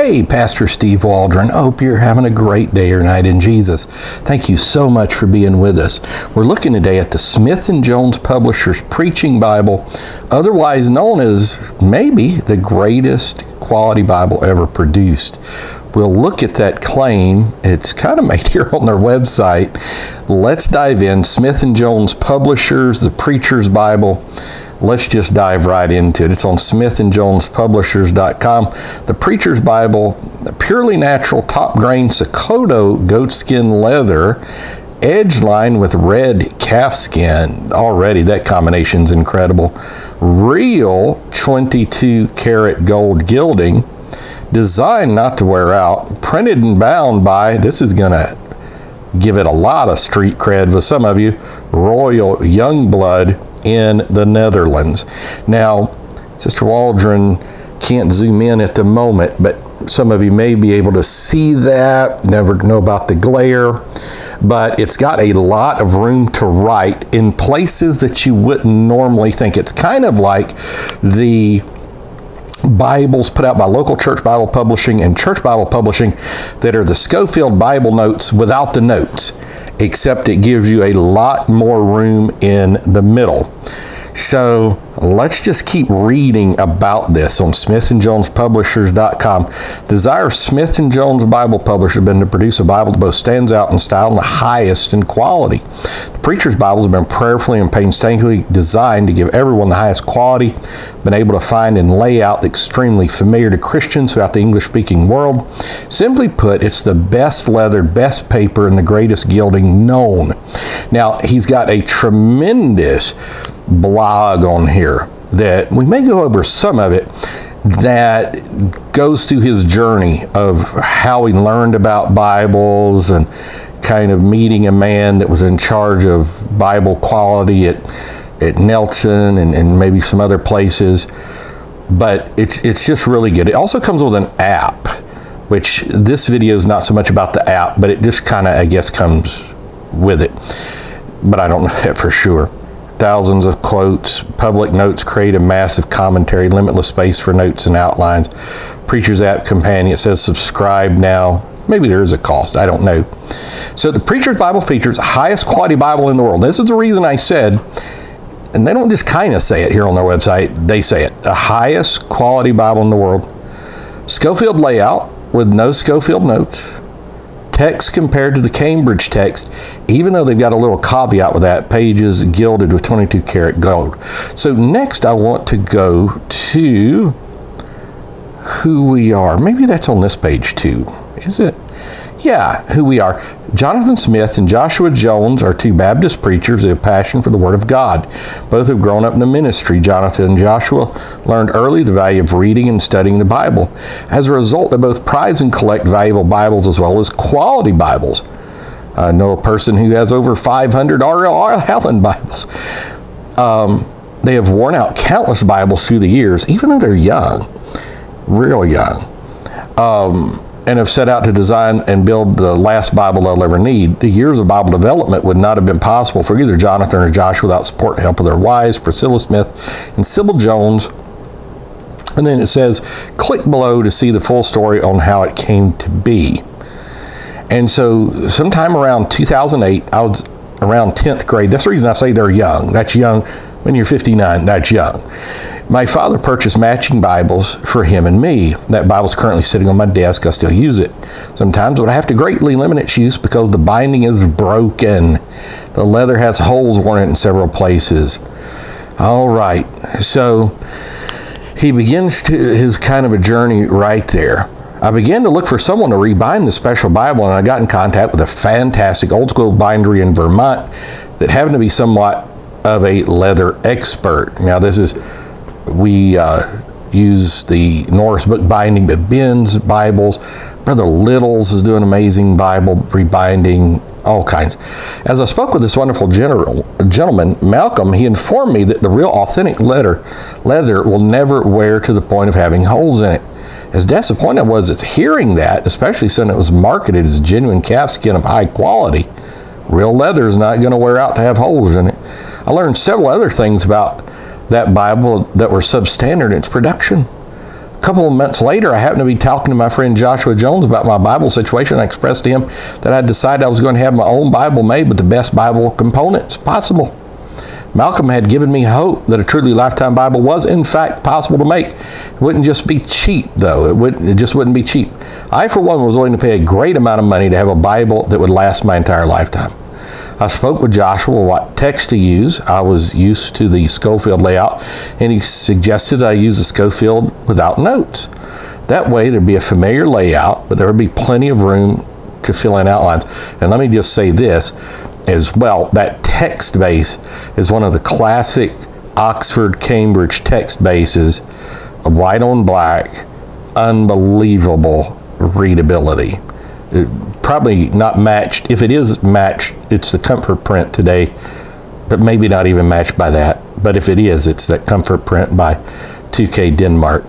Hey, Pastor Steve Waldron. I hope you're having a great day or night in Jesus. Thank you so much for being with us. We're looking today at the Smith & Jones Publishers Preaching Bible, otherwise known as maybe the greatest quality Bible ever produced. We'll look at that claim. It's kind of made here on their website. Let's dive in. Smith & Jones Publishers, the Preacher's Bible. Let's just dive right into it. It's on smithandjonespublishers.com. The Preacher's Bible, purely natural, top grain Sakoto goatskin leather, edge line with red calfskin. Already that combination's incredible. Real 22 karat gold gilding, designed not to wear out, printed and bound by, this is going to give it a lot of street cred with some of you, Royal Youngblood in the Netherlands. Now, Sister Waldron can't zoom in at the moment, but some of you may be able to see that, never know about the glare, but it's got a lot of room to write in places that you wouldn't normally think. It's kind of like the Bibles put out by local church Bible publishing and church Bible publishing that are the Schofield Bible notes without the notes, except it gives you a lot more room in the middle. So let's just keep reading about this on smithandjonespublishers.com. Desire of Smith & Jones Bible Publishers has been to produce a Bible that both stands out in style and the highest in quality. The Preacher's Bible has been prayerfully and painstakingly designed to give everyone the highest quality, been able to find and lay out extremely familiar to Christians throughout the English-speaking world. Simply put, it's the best leather, best paper, and the greatest gilding known. Now, he's got a tremendous blog on here that we may go over some of it, that goes through his journey of how he learned about Bibles and kind of meeting a man that was in charge of Bible quality at Nelson and maybe some other places. But it's just really good. It also comes with an app, which this video is not so much about the app, but it just kind of, I guess, comes with it. But I don't know that for sure. Thousands of quotes, public notes create a massive commentary, limitless space for notes and outlines. Preacher's app companion, it says subscribe now. Maybe there is a cost, I don't know. So the Preacher's Bible features the highest quality Bible in the world. This is the reason I said, and they don't just kind of say it here on their website, they say it, the highest quality Bible in the world. Schofield layout with no Schofield notes. Text compared to the Cambridge text, even though they've got a little caveat with that, pages gilded with 22 karat gold. So next I want to go to who we are. Maybe that's on this page too, is it? Yeah, who we are. Jonathan Smith and Joshua Jones are two Baptist preachers who have a passion for the Word of God. Both have grown up in the ministry. Jonathan and Joshua learned early the value of reading and studying the Bible. As a result, they both prize and collect valuable Bibles as well as quality Bibles. I know a person who has over 500 R.L. Allen Bibles. They have worn out countless Bibles through the years, even though they're young, real young. And have set out to design and build the last Bible they'll ever need. The years of Bible development would not have been possible for either Jonathan or Joshua without support and help of their wives, Priscilla Smith and Sybil Jones. And then it says, click below to see the full story on how it came to be. And so sometime around 2008, I was around 10th grade. That's the reason I say they're young. That's young. When you're 59, that's young. My father purchased matching Bibles for him and me. That Bible's currently sitting on my desk. I still use it sometimes, but I have to greatly limit its use because the binding is broken. The leather has holes worn in it in several places. All right, so he begins his kind of a journey right there. I began to look for someone to rebind the special Bible, and I got in contact with a fantastic old school bindery in Vermont that happened to be somewhat of a leather expert. Now we use the Norris book binding, but Ben's Bibles, Brother Little's is doing amazing Bible rebinding, all kinds. As I spoke with this wonderful gentleman, Malcolm, he informed me that the real authentic leather will never wear to the point of having holes in it. As disappointed I was at hearing that, especially since it was marketed as genuine calfskin of high quality, real leather is not going to wear out to have holes in it. I learned several other things about that Bible that were substandard in its production. A couple of months later, I happened to be talking to my friend Joshua Jones about my Bible situation. I expressed to him that I decided I was going to have my own Bible made with the best Bible components possible. Malcolm had given me hope that a truly lifetime Bible was in fact possible to make. It wouldn't just be cheap, though. It just wouldn't be cheap. I, for one, was willing to pay a great amount of money to have a Bible that would last my entire lifetime. I spoke with Joshua what text to use. I was used to the Schofield layout, and he suggested I use the Schofield without notes. That way, there'd be a familiar layout, but there would be plenty of room to fill in outlines. And let me just say this as well, that text base is one of the classic Oxford, Cambridge text bases, white on black, unbelievable readability. Probably not matched. If it is matched, it's the Comfort print today, but maybe not even matched by that. But if it is, it's that Comfort print by 2K Denmark.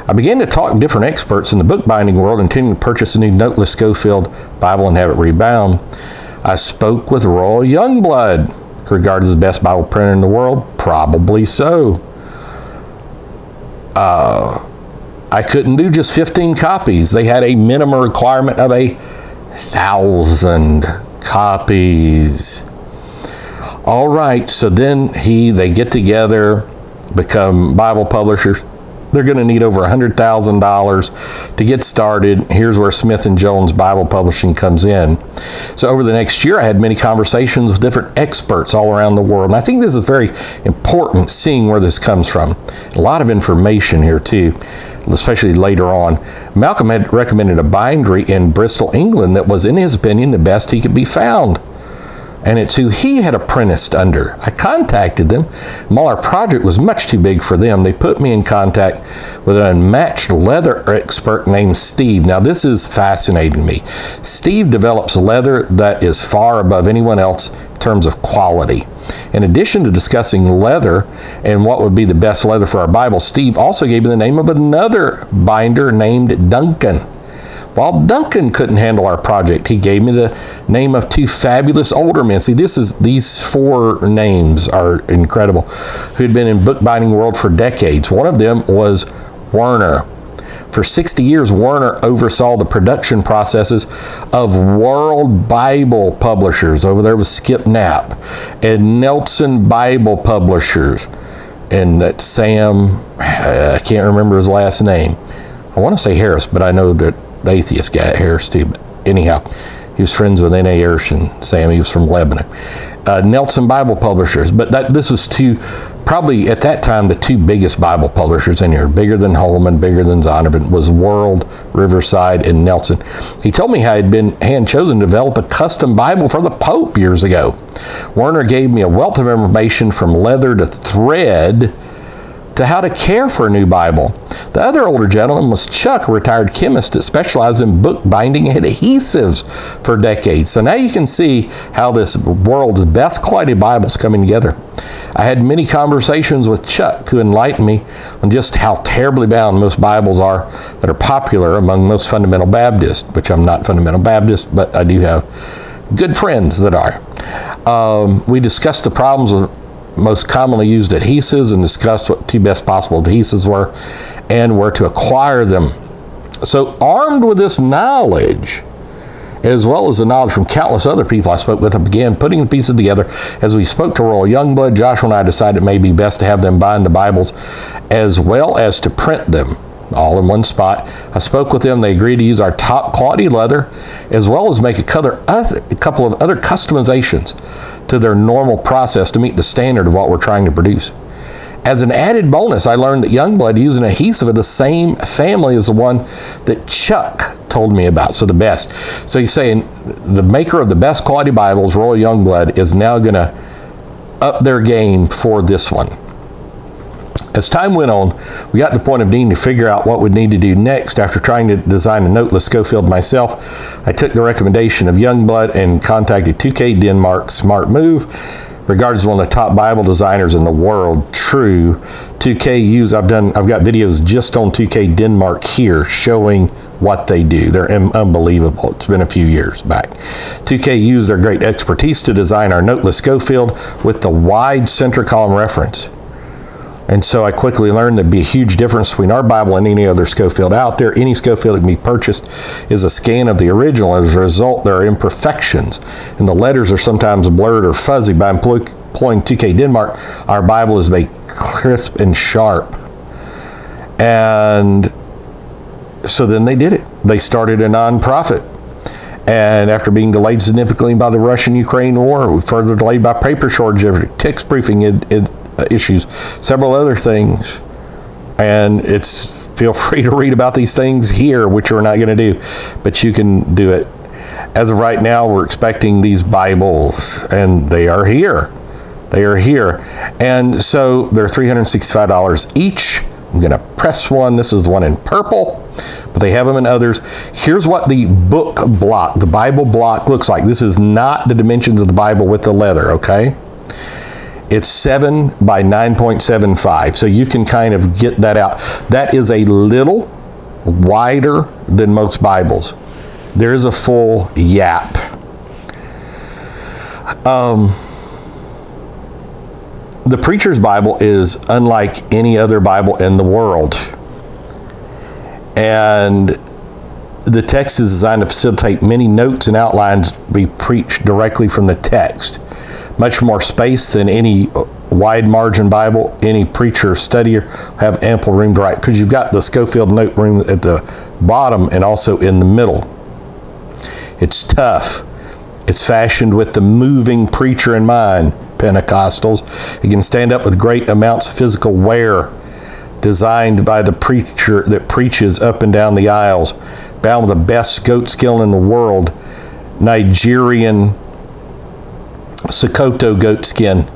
I began to talk to different experts in the bookbinding world, intending to purchase a new noteless Schofield Bible and have it rebound. I spoke with Royal Youngblood, regarded as the best Bible printer in the world. Probably so. I couldn't do just 15 copies. They had a minimum requirement of 1,000 copies. All right, so then they get together, become Bible publishers. They're going to need over $100,000 to get started. Here's where Smith & Jones Bible Publishing comes in. So over the next year, I had many conversations with different experts all around the world. And I think this is very important, seeing where this comes from. A lot of information here, too, especially later on. Malcolm had recommended a bindery in Bristol, England, that was, in his opinion, the best he could be found. And it's who he had apprenticed under. I contacted them. While our project was much too big for them, they put me in contact with an unmatched leather expert named Steve. Now, this is fascinating to me. Steve develops leather that is far above anyone else in terms of quality. In addition to discussing leather and what would be the best leather for our Bible, Steve also gave me the name of another binder named Duncan. While Duncan couldn't handle our project, he gave me the name of two fabulous older men. See, these four names are incredible, who had been in bookbinding world for decades. One of them was Werner. For 60 years, Werner oversaw the production processes of World Bible Publishers. Over there was Skip Knapp, and Nelson Bible Publishers, and that Sam, I can't remember his last name. I want to say Harris, but I know that the atheist guy at Harris too. But anyhow, he was friends with N.A. Ayers and Sam. He was from Lebanon. Nelson Bible Publishers. But this was probably at that time, the two biggest Bible publishers in here. Bigger than Holman, bigger than Zondervan, was World, Riverside, and Nelson. He told me how he'd been hand-chosen to develop a custom Bible for the Pope years ago. Werner gave me a wealth of information from leather to thread to how to care for a new Bible. The other older gentleman was Chuck, a retired chemist that specialized in bookbinding adhesives for decades. So now you can see how this world's best quality Bible is coming together. I had many conversations with Chuck, who enlightened me on just how terribly bound most Bibles are that are popular among most fundamental Baptists, which I'm not fundamental Baptist, but I do have good friends that are. We discussed the problems with most commonly used adhesives and discussed what two best possible adhesives were and where to acquire them. So armed with this knowledge, as well as the knowledge from countless other people I spoke with, I began putting the pieces together. As we spoke to Royal Youngblood, Joshua and I decided it may be best to have them bind the Bibles as well as to print them all in one spot. I spoke with them. They agreed to use our top quality leather as well as make a couple of other customizations to their normal process to meet the standard of what we're trying to produce. As an added bonus, I learned that Youngblood used an adhesive of the same family as the one that Chuck told me about, so the best. So he's saying the maker of the best quality Bibles, Royal Youngblood, is now going to up their game for this one. As time went on, we got to the point of needing to figure out what we'd need to do next. After trying to design a noteless Schofield myself, I took the recommendation of Youngblood and contacted 2K Denmark. Smart move. Regarded as one of the top Bible designers in the world. True. 2K use, I've got videos just on 2K Denmark here showing what they do. They're unbelievable. It's been a few years back. 2K used their great expertise to design our noteless Schofield with the wide center column reference. And so I quickly learned there'd be a huge difference between our Bible and any other Schofield out there. Any Schofield that can be purchased is a scan of the original. As a result, there are imperfections, and the letters are sometimes blurred or fuzzy. By employing 2K Denmark, our Bible is made crisp and sharp. And so then they did it. They started a nonprofit. And after being delayed significantly by the Russian-Ukraine war, further delayed by paper shortage, text proofing issues, several other things. And feel free to read about these things here, which we're not going to do, but you can do it. As of right now, we're expecting these Bibles, and they are here. They are here. And so they're $365 each. I'm going to press one. This is the one in purple, but they have them in others. Here's what the book block, the Bible block, looks like. This is not the dimensions of the Bible with the leather, okay? It's 7 by 9.75, so you can kind of get that out. That is a little wider than most Bibles. There is a full yap. The Preacher's Bible is unlike any other Bible in the world. And the text is designed to facilitate many notes and outlines be preached directly from the text. Much more space than any wide margin Bible. Any preacher or studier have ample room to write, because you've got the Schofield note room at the bottom and also in the middle. It's tough. It's fashioned with the moving preacher in mind, Pentecostals. It can stand up with great amounts of physical wear, designed by the preacher that preaches up and down the aisles, bound with the best goat skin in the world, Nigerian Sokoto goat skin,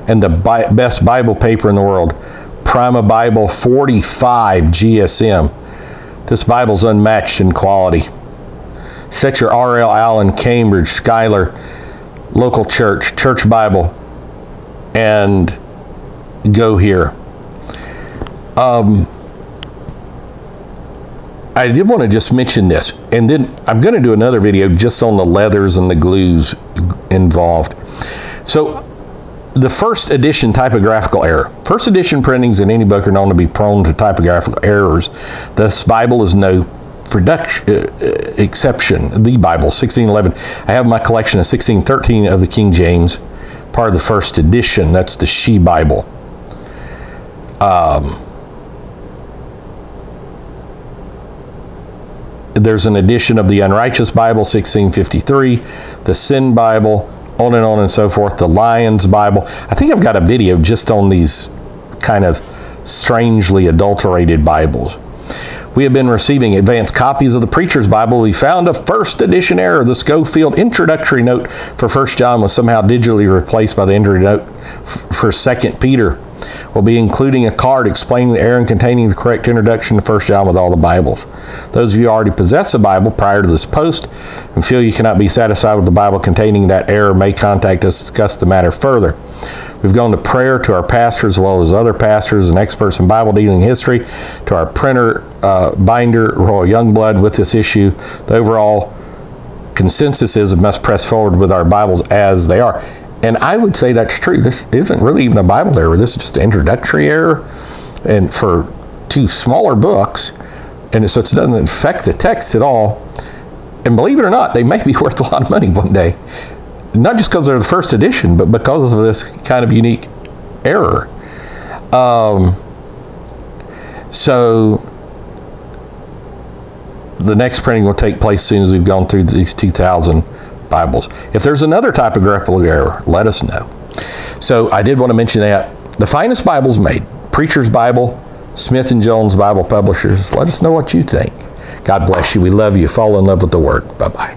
and the best Bible paper in the world, Prima Bible 45 GSM. This Bible's unmatched in quality. Set your R.L. Allen, Cambridge, Schuyler, local church, Church Bible, and go here. I did want to just mention this, and then I'm going to do another video just on the leathers and the glues involved. So, the first edition typographical error. First edition printings in any book are known to be prone to typographical errors. This Bible is no exception. The Bible, 1611. I have my collection of 1613 of the King James, part of the first edition. That's the She Bible. There's an edition of the Unrighteous Bible, 1653, the Sin Bible, on and so forth, the Lions Bible. I think I've got a video just on these kind of strangely adulterated Bibles. We have been receiving advanced copies of the Preacher's Bible. We found a first edition error. The Schofield introductory note for 1 John was somehow digitally replaced by the introductory note for 2 Peter. We'll be including a card explaining the error and containing the correct introduction to 1 John with all the Bibles. Those of you who already possess a Bible prior to this post and feel you cannot be satisfied with the Bible containing that error may contact us to discuss the matter further. We've gone to prayer to our pastors as well as other pastors and experts in Bible dealing history, to our printer, binder, Royal Youngblood with this issue. The overall consensus is it must press forward with our Bibles as they are. And I would say that's true. This isn't really even a Bible error. This is just an introductory error, and for two smaller books, and so it doesn't affect the text at all. And believe it or not, they may be worth a lot of money one day. Not just because they're the first edition, but because of this kind of unique error. So the next printing will take place as soon as we've gone through these 2,000 Bibles. If there's another typographical error, let us know. So I did want to mention that. The finest Bibles made. Preacher's Bible, Smith & Jones Bible Publishers. Let us know what you think. God bless you. We love you. Fall in love with the Word. Bye-bye.